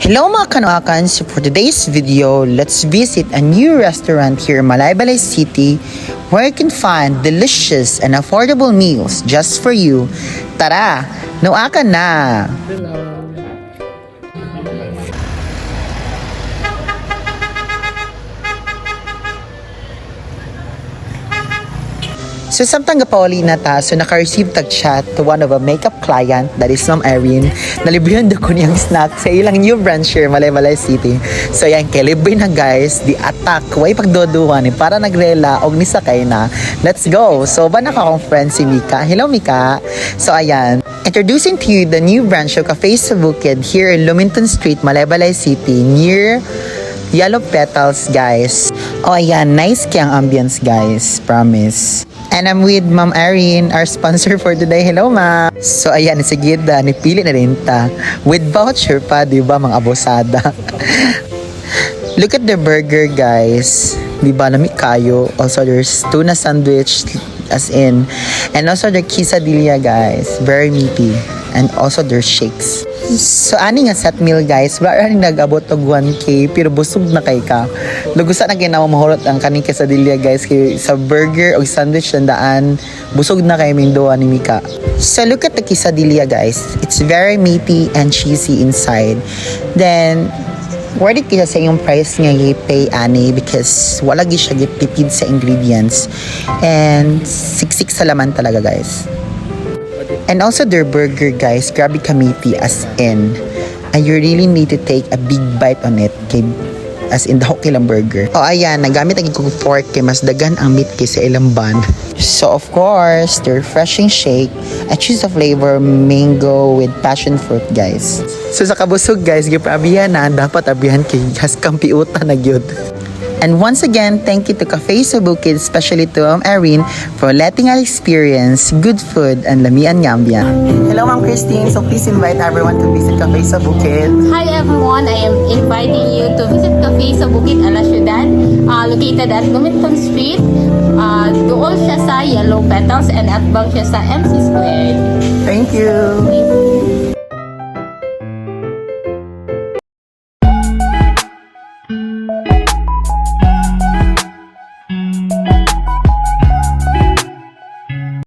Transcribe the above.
Hello mga kanoakan, so for today's video, let's visit a new restaurant here in Malaybalay City where you can find delicious and affordable meals just for you. Tara, nuakan na! So samtang gapauli na ta, so naka-receive tag chat to one of a makeup client, that is Ma'am Erin. Nalibrihan do ko niyang snack sa ilang new branch here, Malaybalay City. So yan, kalibre na guys, the attack, way pagdoduhan, para nagrela, og nisakay na. Let's go! So ba akong friend si Mika? Hello Mika! So ayan, introducing to you the new branch of Cafe sa Bukid here in Luminton Street, Malaybalay City, near Yellow Petals, guys. Oh, ayan. Nice kayang ambience, guys. Promise. And I'm with Ma'am Erin, our sponsor for today. Hello, Ma. So, ayan. Sige, nipili na rin ta. With voucher pa, di ba, mga abosada? Look at the burger, guys. Di ba, lamig kayo. Also, there's tuna sandwich, as in. And also, the quesadilla, guys. Very meaty. And also, there's shakes. So, ani nga set meal, guys. Wala rin nag-abot og 1K, pero busog na kay ka. Lugusa na ginawa mahulot ang kaning quesadilla, guys. Kay sa burger o sandwich na daan, busog na kay Mindoa ni Mika. So, look at the quesadilla, guys. It's very meaty and cheesy inside. Then, worth it kita sa yung price nga i-pay ani because wala gi siya gipipid sa ingredients. And, siksik sa laman talaga, guys. And also their burger, guys, grabe ka-meaty as in. And you really need to take a big bite on it. Kay, as in the Hokilang burger. Oh, ayan, nagamit ang ikong fork kay mas dagan ang meat kay sa ilang bun. So, of course, the refreshing shake. I choose the flavor mango with passion fruit, guys. So, sa kabusog, guys, giprabihan na, dapat abihan kay has kampiutan na gyud. And once again, thank you to Cafe sa Bukid, especially to Ma'am Erin, for letting us experience good food and lamian nga ambiance. Hello, Ma'am Christine. So please invite everyone to visit Cafe sa Bukid. Hi everyone, I am inviting you to visit Cafe sa Bukid a la Ciudad, located at Luminton Street. Doon siya sa Yellow Petals and atbang siya sa MC Squared. Thank you.